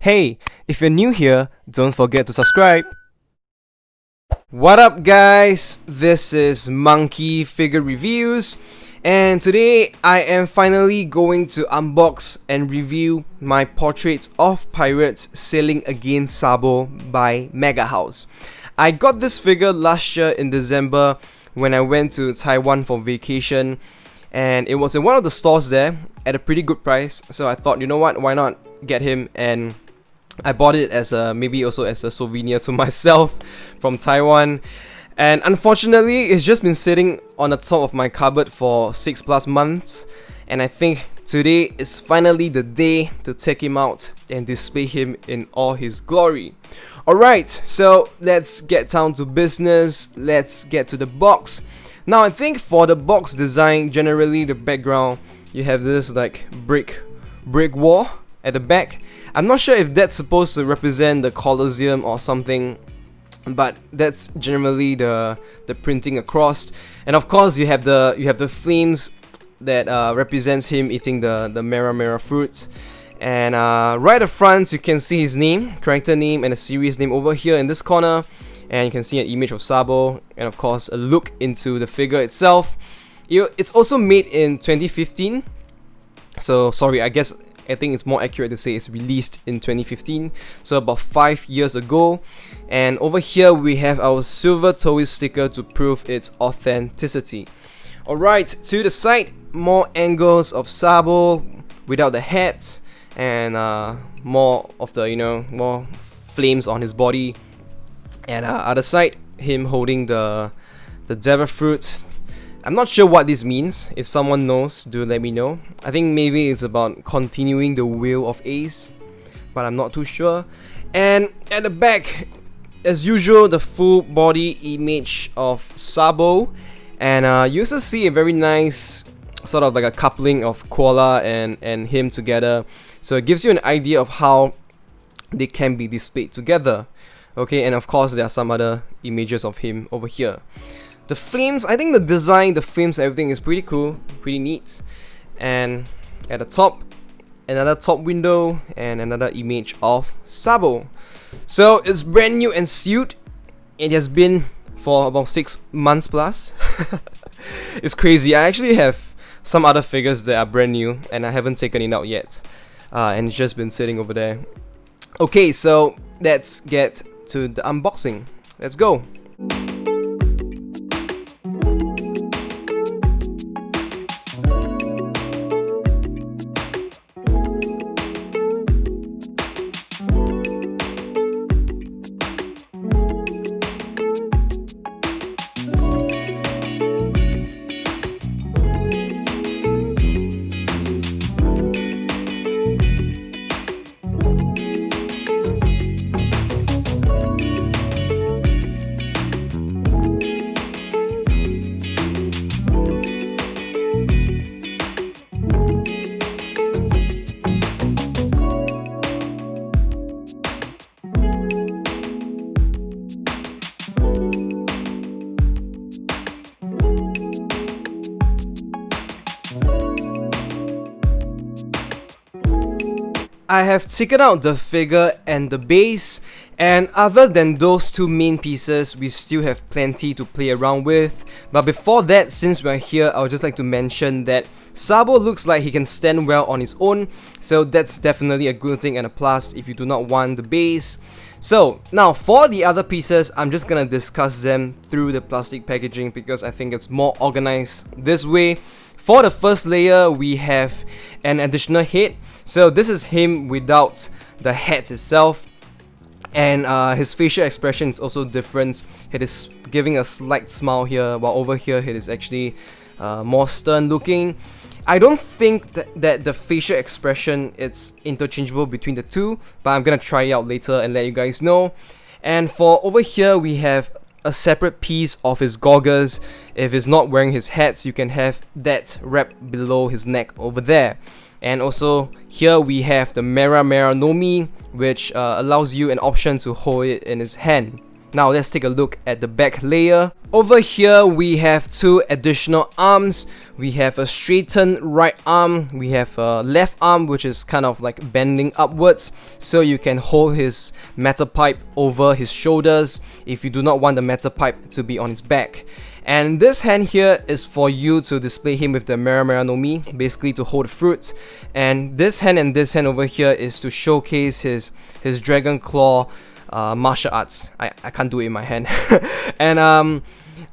Hey, if you're new here, don't forget to subscribe. What up, guys? This is Monkey Figure Reviews, and today I am finally going to unbox and review my Portraits of Pirates Sailing Against Sabo by Mega House. I got this figure last year in December when I went to Taiwan for vacation, and it was in one of the stores there at a pretty good price. So I thought, you know what, why not get him? And I bought it as maybe also as a souvenir to myself from Taiwan. And unfortunately, it's just been sitting on the top of my cupboard for 6+ months. And I think today is finally the day to take him out and display him in all his glory. Alright, so let's get down to business. Let's get to the box. Now, I think for the box design, generally the background, you have this like brick wall at the back. I'm not sure if that's supposed to represent the Colosseum or something, but that's generally the printing across. And of course, you have the flames that represents him eating the Mera fruits. And right up front, you can see his name, character name, and a series name over here in this corner. And you can see an image of Sabo, and of course a look into the figure itself. It's also made in 2015. So sorry, I think it's more accurate to say it's released in 2015, so about 5 years ago. And over here we have our silver tourist sticker to prove its authenticity. Alright, to the side, more angles of Sabo without the hat, and more of the, more flames on his body. And other side, him holding the devil fruit. I'm not sure what this means. If someone knows, do let me know. I think maybe it's about continuing the Wheel of Ace, but I'm not too sure. And at the back, as usual, the full body image of Sabo. And you also see a very nice sort of like a coupling of Koala and him together. So it gives you an idea of how they can be displayed together. Okay, and of course there are some other images of him over here. The flames, I think the design, the flames, everything is pretty cool, pretty neat. And at the top, another top window and another image of Sabo. So it's brand new and sealed. It has been for about 6 months plus. It's crazy. I actually have some other figures that are brand new and I haven't taken it out yet. And it's just been sitting over there. Okay, so let's get to the unboxing. Let's go. I have taken out the figure and the base, and other than those two main pieces, we still have plenty to play around with. But before that, since we're here, I would just like to mention that Sabo looks like he can stand well on his own, so that's definitely a good thing and a plus if you do not want the base. So now for the other pieces, I'm just gonna discuss them through the plastic packaging because I think it's more organized this way. For the first layer, we have an additional head. So this is him without the hat itself, and his facial expression is also different. It is giving a slight smile here, while over here it is actually more stern looking. I don't think that the facial expression is interchangeable between the two, but I'm gonna try it out later and let you guys know. And for over here, we have a separate piece of his goggles. If he's not wearing his hats, you can have that wrapped below his neck over there. And also here we have the Mera no Mi, which allows you an option to hold it in his hand. Now let's take a look at the back layer. Over here we have two additional arms. We have a straightened right arm, we have a left arm which is kind of like bending upwards, so you can hold his metal pipe over his shoulders if you do not want the metal pipe to be on his back. And this hand here is for you to display him with the Mera Mera no Mi, basically to hold the fruit. And this hand over here is to showcase his Dragon Claw martial arts. I can't do it in my hand. And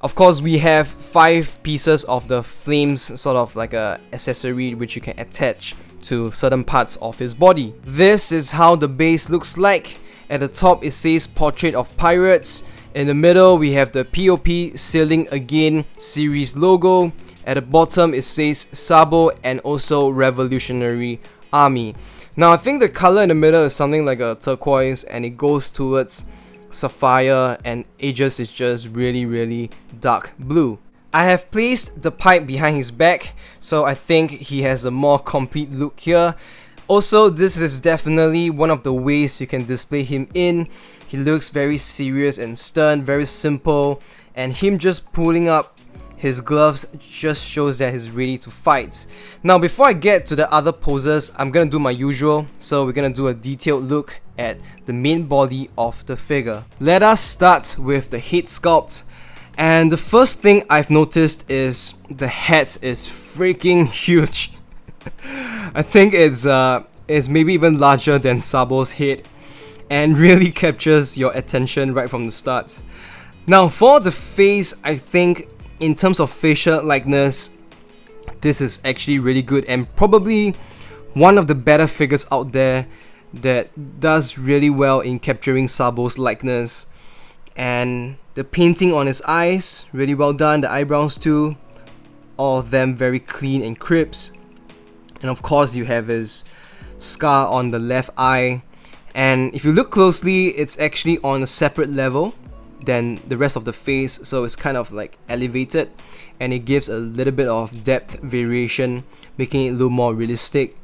of course we have 5 pieces of the flames, sort of like a accessory which you can attach to certain parts of his body. This is how the base looks like. At the top it says Portrait of Pirates. In the middle we have the POP Sailing Again series logo. At the bottom it says Sabo and also Revolutionary Army. Now I think the color in the middle is something like a turquoise, and it goes towards sapphire, and Aegis is just really dark blue. I have placed the pipe behind his back, so I think he has a more complete look here. Also, this is definitely one of the ways you can display him in. He looks very serious and stern, very simple, and him just pulling up his gloves just shows that he's ready to fight. Now before I get to the other poses, I'm gonna do my usual. So we're gonna do a detailed look at the main body of the figure. Let us start with the head sculpt. And the first thing I've noticed is the head is freaking huge. I think it's maybe even larger than Sabo's head, and really captures your attention right from the start. Now for the face, I think in terms of facial likeness, this is actually really good, and probably one of the better figures out there that does really well in capturing Sabo's likeness. And the painting on his eyes, really well done. The eyebrows too, all of them very clean and crisp. And of course you have his scar on the left eye, and if you look closely, it's actually on a separate level than the rest of the face, so it's kind of like elevated, and it gives a little bit of depth variation, making it a little more realistic.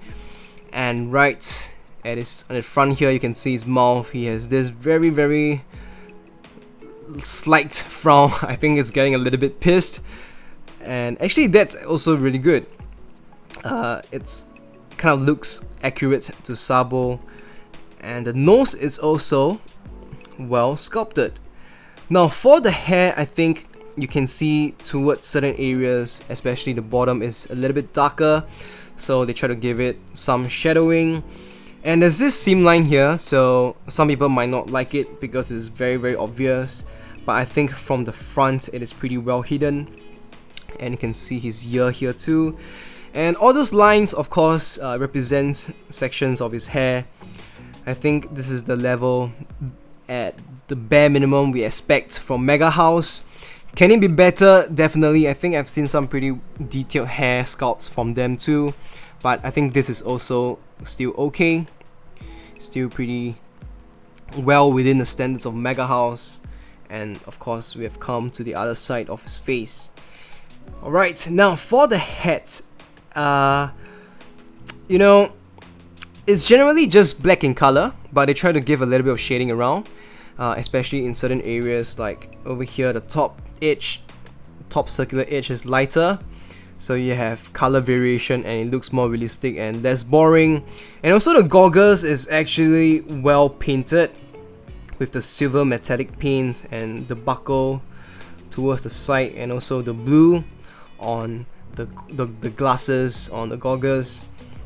And right at his on the front here, you can see his mouth. He has this very slight frown. I think it's getting a little bit pissed, and actually that's also really good. It's kind of looks accurate to Sabo, and the nose is also well sculpted. Now for the hair, I think you can see towards certain areas, especially the bottom, is a little bit darker, so they try to give it some shadowing. And there's this seam line here, so some people might not like it because it's very obvious, but I think from the front it is pretty well hidden. And you can see his ear here too. And all those lines, of course, represent sections of his hair. I think this is the level at the bare minimum we expect from Mega House. Can it be better? Definitely. I think I've seen some pretty detailed hair sculpts from them too, but I think this is also still okay. Still pretty well within the standards of Mega House. And of course we have come to the other side of his face. Alright, now for the head, you know, it's generally just black in color, but they try to give a little bit of shading around, especially in certain areas, like over here the top circular edge is lighter, so you have color variation and it looks more realistic and less boring. And also the goggles is actually well painted with the silver metallic paints and the buckle towards the side, and also the blue on the glasses on the goggles.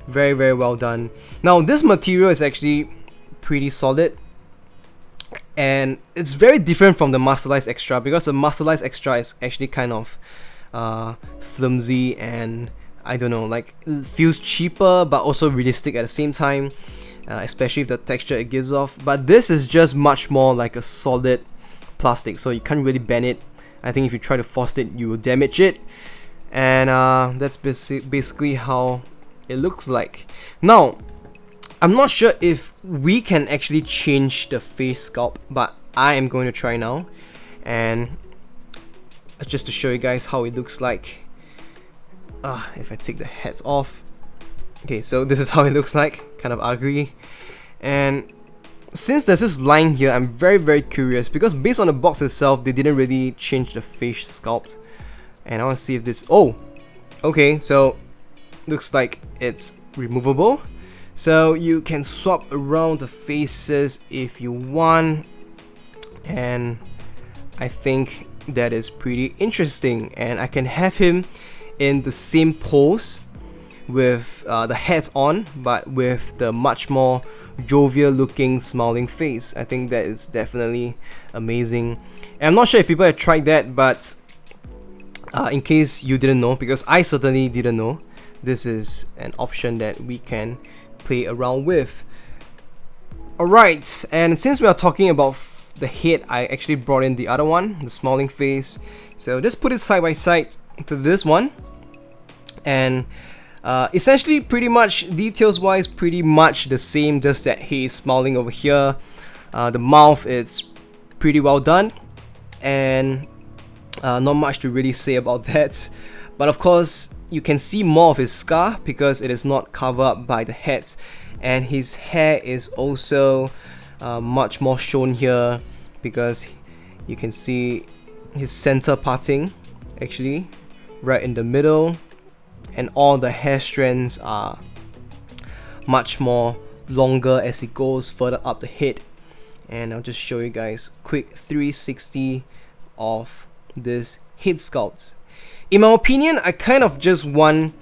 Very well done. Now this material is actually pretty solid, and it's very different from the Masterlize Extra, because the Masterlize Extra is actually kind of flimsy and I don't know, like it feels cheaper but also realistic at the same time, especially with the texture it gives off. But this is just much more like a solid plastic, so you can't really bend it. I think if you try to force it, you will damage it. And that's basically how it looks like. Now, I'm not sure if we can actually change the face sculpt, but I am going to try now, and just to show you guys how it looks like. If I take the heads off, okay, so this is how it looks like, kind of ugly. And since there's this line here, I'm very curious because based on the box itself, they didn't really change the face sculpt. And I want to see if this... Oh! Okay, so looks like it's removable. So you can swap around the faces if you want. And I think that is pretty interesting. And I can have him in the same pose with the hats on, but with the much more jovial looking smiling face. I think that is definitely amazing. And I'm not sure if people have tried that, but in case you didn't know, because I certainly didn't know, this is an option that we can play around with. Alright, and since we are talking about the head, I actually brought in the other one, the smiling face. So just put it side by side to this one, and essentially pretty much details wise pretty much the same, just that he's smiling over here. The mouth is pretty well done, and not much to really say about that. But of course you can see more of his scar because it is not covered up by the head, and his hair is also much more shown here because you can see his center parting actually right in the middle, and all the hair strands are much more longer as it goes further up the head. And I'll just show you guys quick 360 of this head sculpt. In my opinion, I kind of just want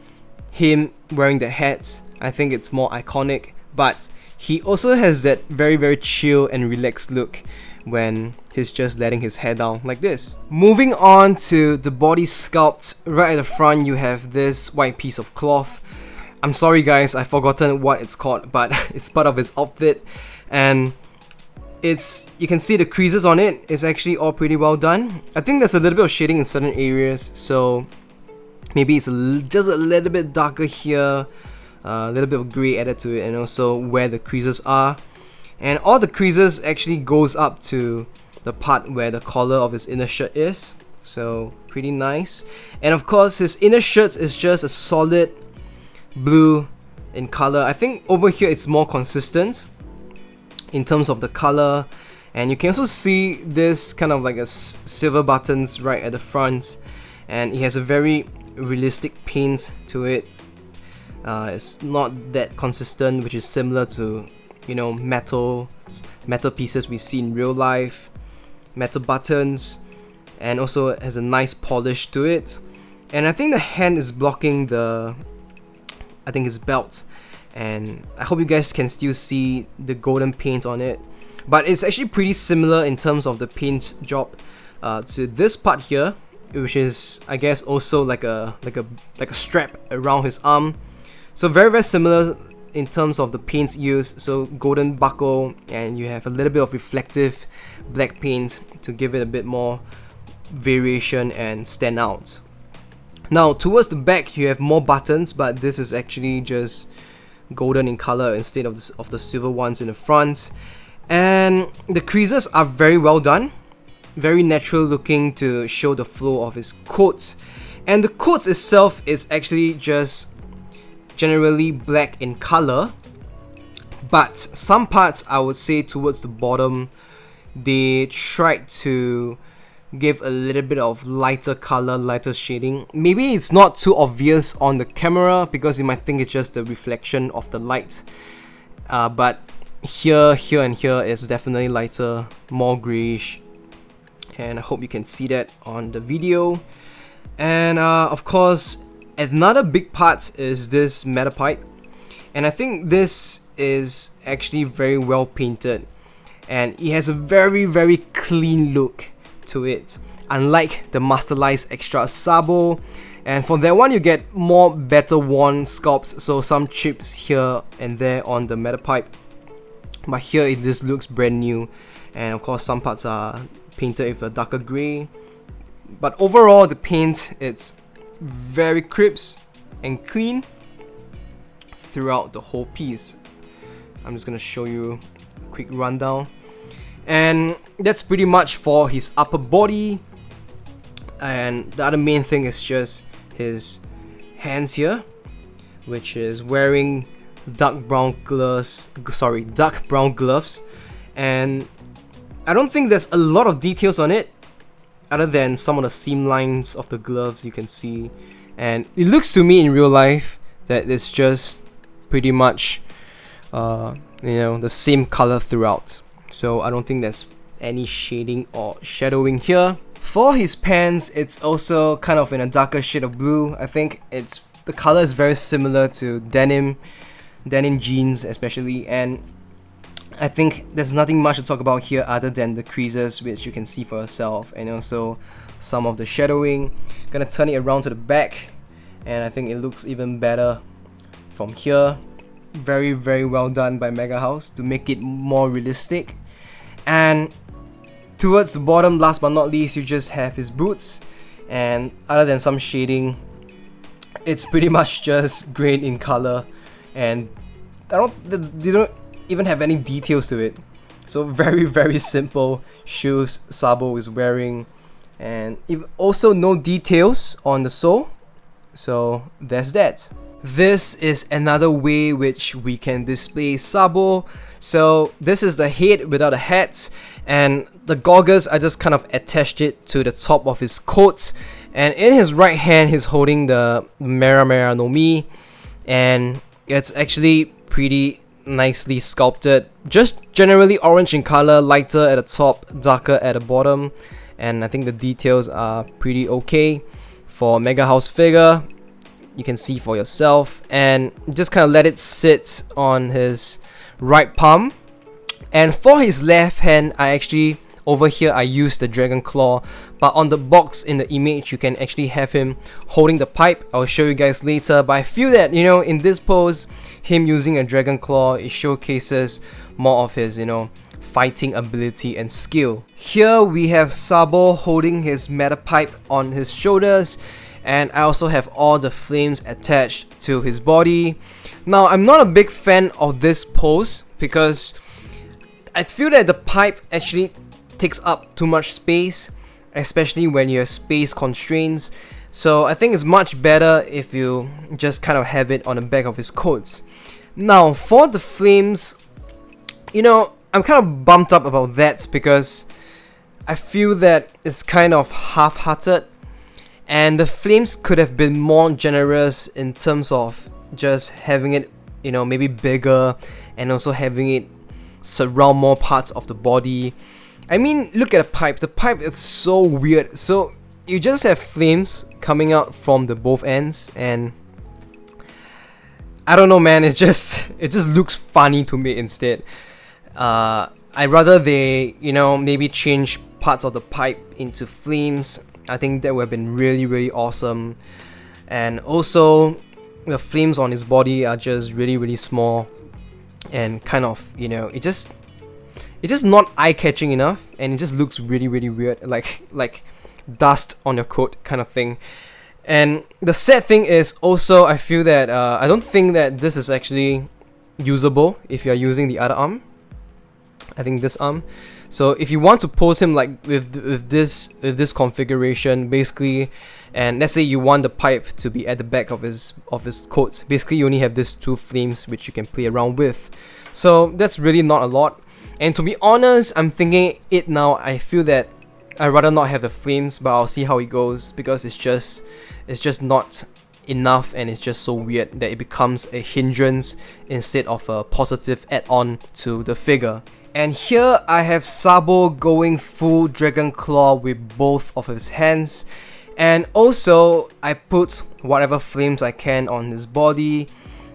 him wearing the hat. I think it's more iconic, but he also has that very chill and relaxed look when he's just letting his hair down like this. Moving on to the body sculpt, right at the front you have this white piece of cloth. I'm sorry guys, I've forgotten what it's called, but it's part of his outfit, and you can see the creases on it is actually all pretty well done. I think there's a little bit of shading in certain areas, so maybe it's just a little bit darker here, a little bit of grey added to it, and also where the creases are. And all the creases actually goes up to the part where the collar of his inner shirt is, so pretty nice. And of course his inner shirt is just a solid blue in color. I think over here it's more consistent in terms of the color, and you can also see this kind of like a silver buttons right at the front, and it has a very realistic paint to it. It's not that consistent, which is similar to, you know, metal pieces we see in real life, metal buttons, and also it has a nice polish to it. And I think the hand is blocking his belt, and I hope you guys can still see the golden paint on it, but it's actually pretty similar in terms of the paint job to this part here, which is I guess also like a strap around his arm. So very similar in terms of the paints used. So golden buckle, and you have a little bit of reflective black paint to give it a bit more variation and stand out. Now towards the back you have more buttons, but this is actually just golden in color instead of the silver ones in the front. And the creases are very well done, very natural looking to show the flow of his coat. And the coat itself is actually just generally black in color, but some parts I would say towards the bottom they tried to give a little bit of lighter color, lighter shading. Maybe it's not too obvious on the camera because you might think it's just the reflection of the light, but here and here is definitely lighter, more grayish, and I hope you can see that on the video. And of course another big part is this meta pipe, and I think this is actually very well painted, and it has a very clean look to it, unlike the Masterlize Extra Sabo. And for that one you get more better worn sculpts, so some chips here and there on the meta pipe, but here this looks brand new. And of course some parts are painted with a darker grey, but overall the paint, it's very crisp and clean throughout the whole piece. I'm just gonna show you a quick rundown, and that's pretty much for his upper body. And the other main thing is just his hands here, which is wearing dark brown gloves, and I don't think there's a lot of details on it other than some of the seam lines of the gloves you can see, and it looks to me in real life that it's just pretty much the same color throughout, so I don't think there's any shading or shadowing here. For his pants, it's also kind of in a darker shade of blue. I think the color is very similar to denim jeans especially, and I think there's nothing much to talk about here other than the creases, which you can see for yourself, and also some of the shadowing. Gonna turn it around to the back, and I think it looks even better from here. Very, very well done by Mega House to make it more realistic. And towards the bottom, last but not least, you just have his boots, and other than some shading, it's pretty much just green in color, and they don't even have any details to it. So very, very simple shoes Sabo is wearing, and also no details on the sole. So there's that. This is another way which we can display Sabo. So this is the head without a hat, and the goggles, I just kind of attached it to the top of his coat, and in his right hand he's holding the Mera Mera no Mi, and it's actually pretty nicely sculpted, just generally orange in color, lighter at the top, darker at the bottom, and I think the details are pretty okay for Mega House figure. You can see for yourself, and just kind of let it sit on his right palm. And for his left hand, over here I used the Dragon Claw, but on the box in the image you can actually have him holding the pipe. I'll show you guys later, but I feel that, in this pose, him using a Dragon Claw, it showcases more of his, fighting ability and skill. Here we have Sabo holding his Meta Pipe on his shoulders, and I also have all the flames attached to his body. Now, I'm not a big fan of this pose because I feel that the pipe actually takes up too much space, especially when you have space constraints. So I think it's much better if you just kind of have it on the back of his coat. Now, for the flames, I'm kind of bumped up about that because I feel that it's kind of half-hearted, and the flames could have been more generous in terms of just having it, maybe bigger, and also having it surround more parts of the body. I mean, look at the pipe. The pipe is so weird. So you just have flames coming out from the both ends, and I don't know, man. It just looks funny to me instead. I'd rather they, maybe change parts of the pipe into flames. I think that would have been really, really awesome. And also, the flames on his body are just really, really small, and kind of, it's just not eye-catching enough, and it just looks really, really weird, like dust on your coat kind of thing. And the sad thing is also, I feel that I don't think that this is actually usable if you're using the other arm. I think this arm. So if you want to pose him like with this configuration, basically, and let's say you want the pipe to be at the back of his coat, basically you only have these two flames which you can play around with. So that's really not a lot. And to be honest, I'm thinking it now. I feel that I'd rather not have the flames, but I'll see how it goes, because it's just not enough, and it's just so weird that it becomes a hindrance instead of a positive add-on to the figure. And here I have Sabo going full Dragon Claw with both of his hands, and also I put whatever flames I can on his body,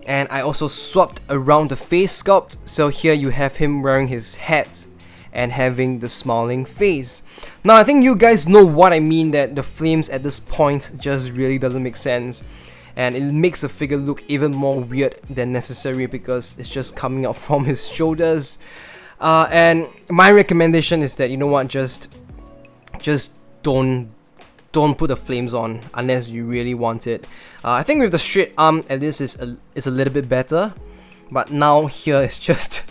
and I also swapped around the face sculpt. So here you have him wearing his hat and having the smiling face. Now I think you guys know what I mean, that the flames at this point just really doesn't make sense, and it makes the figure look even more weird than necessary because it's just coming out from his shoulders. And my recommendation is that, just don't put the flames on unless you really want it. I think with the straight arm, at least is a little bit better, but now here it's just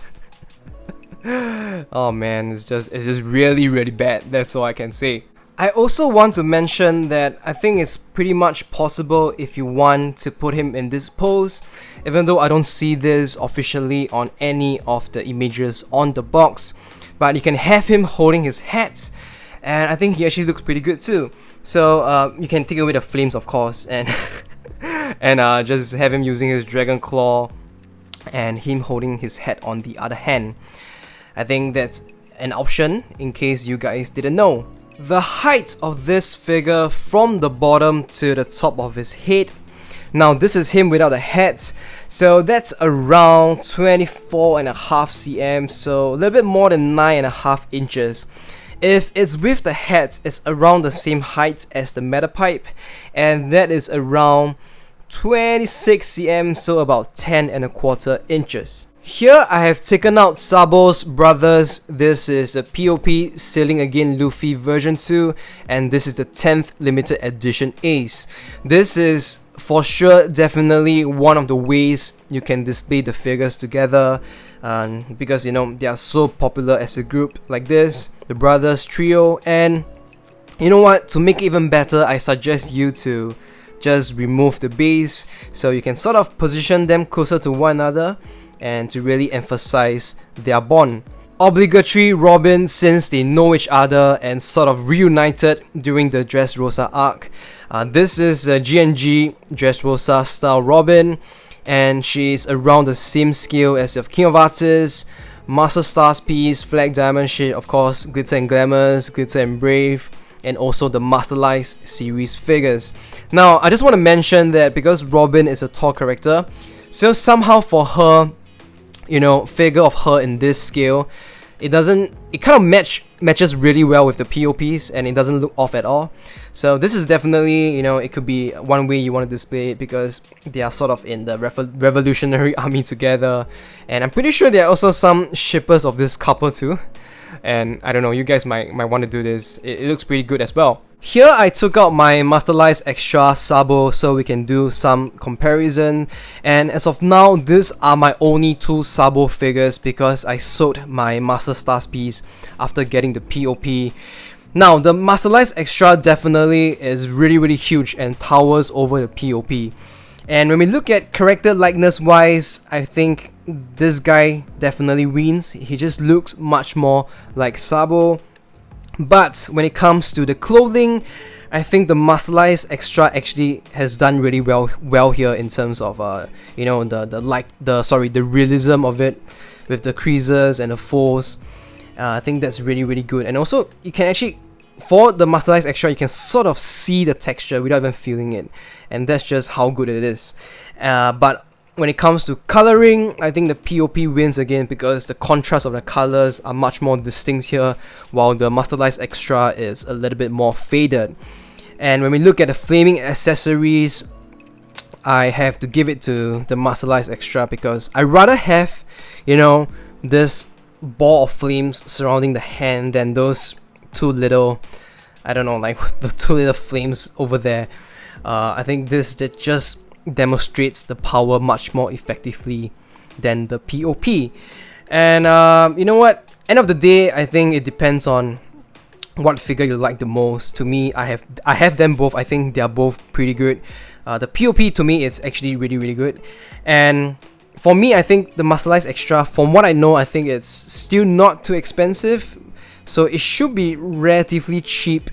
oh man, it's just really, really bad. That's all I can say. I also want to mention that I think it's pretty much possible if you want to put him in this pose, even though I don't see this officially on any of the images on the box. but you can have him holding his hat, and I think he actually looks pretty good too. So you can take away the flames, of course, and and just have him using his dragon claw and him holding his hat on the other hand. I think that's an option in case you guys didn't know. The height of this figure from the bottom to the top of his head. Now this is him without a hat, so that's around 24.5 cm, so a little bit more than 9.5 inches. If it's with the hat, it's around the same height as the meta pipe, and that is around 26 cm, so about 10.25 inches. Here I have taken out Sabo's brothers. This is a POP Sailing Again Luffy version 2, and this is the 10th limited edition Ace. This is for sure definitely one of the ways you can display the figures together, because you know they are so popular as a group like this, the brothers trio. And you know what, to make it even better, I suggest you to just remove the base so you can sort of position them closer to one another and to really emphasize their bond. Obligatory Robin, since they know each other and sort of reunited during the Dressrosa arc. This is a GNG Dressrosa style Robin, and she's around the same scale as your King of Artists, Master Stars piece, Flag Diamond Shade, of course, Glitter and Glamours, Glitter and Brave, and also the Masterlice series figures. Now, I just want to mention that because Robin is a tall character, so somehow for her, you know, figure of her in this scale, it kind of matches really well with the POPs, and it doesn't look off at all. So this is definitely, you know, it could be one way you want to display it, because they are sort of in the revolutionary army together, and I'm pretty sure there are also some shippers of this couple too. And I don't know, you guys might want to do this. It looks pretty good as well. Here I took out my Masterlice Extra Sabo so we can do some comparison, and as of now these are my only two Sabo figures because I sold my Master Stars piece after getting the POP. Now the Masterlice Extra definitely is really huge and towers over the POP, and when we look at character likeness wise, I think this guy definitely wins. He just looks much more like Sabo. But when it comes to the clothing, I think the Masterlice Extra actually has done really well here in terms of you know, the realism of it with the creases and the folds. I think that's really good. And also you can actually, for the Masterlice Extra, you can sort of see the texture without even feeling it, and that's just how good it is. But when it comes to coloring, I think the POP wins again because the contrast of the colors are much more distinct here, while the Masterlice Extra is a little bit more faded. And when we look at the flaming accessories, I have to give it to the Masterlice Extra because I rather have, you know, this ball of flames surrounding the hand than those two little, I don't know, like the two little flames over there. I think this just demonstrates the power much more effectively than the POP. And you know what, end of the day, I think it depends on what figure you like the most. To me, I have them both. I think they are both pretty good. The POP, to me, it's actually really good. And for me, I think the Masterlice Extra, from what I know, I think it's still not too expensive, so it should be relatively cheap.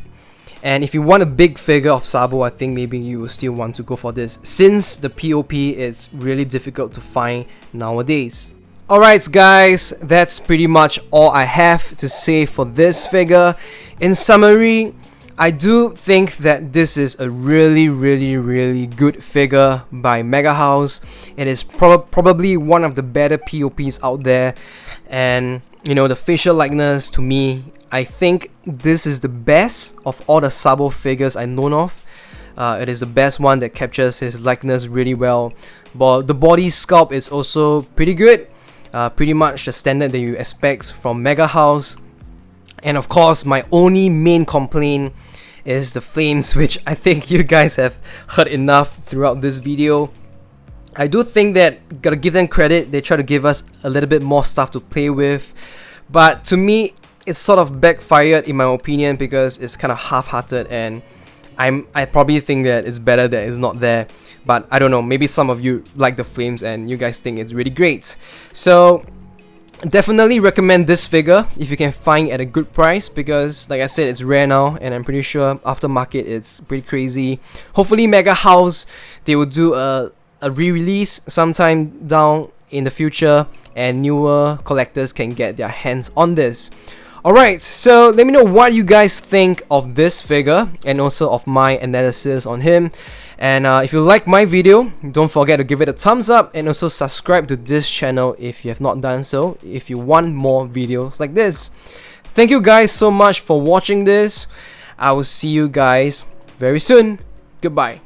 And if you want a big figure of Sabo, I think maybe you will still want to go for this, since the POP is really difficult to find nowadays. Alright guys, that's pretty much all I have to say for this figure. In summary, I do think that this is a really good figure by Mega House. It is probably one of the better POPs out there, and you know, the facial likeness, to me, I think this is the best of all the Sabo figures I know of. It is the best one that captures his likeness really well. But the body sculpt is also pretty good. Pretty much the standard that you expect from Mega House. And of course, my only main complaint is the flames, which I think you guys have heard enough throughout this video. I do think that, gotta give them credit, they try to give us a little bit more stuff to play with. But to me, it's sort of backfired in my opinion because it's kind of half-hearted, and I probably think that it's better that it's not there. But I don't know, maybe some of you like the flames and you guys think it's really great. So Definitely recommend this figure if you can find it at a good price, because like I said, it's rare now, and I'm pretty sure aftermarket it's pretty crazy. Hopefully Mega House, they will do a re-release sometime down in the future, and newer collectors can get their hands on this. Alright, so let me know what you guys think of this figure and also of my analysis on him. And if you like my video, don't forget to give it a thumbs up and also subscribe to this channel if you have not done so, if you want more videos like this. Thank you guys so much for watching this. I will see you guys very soon. Goodbye.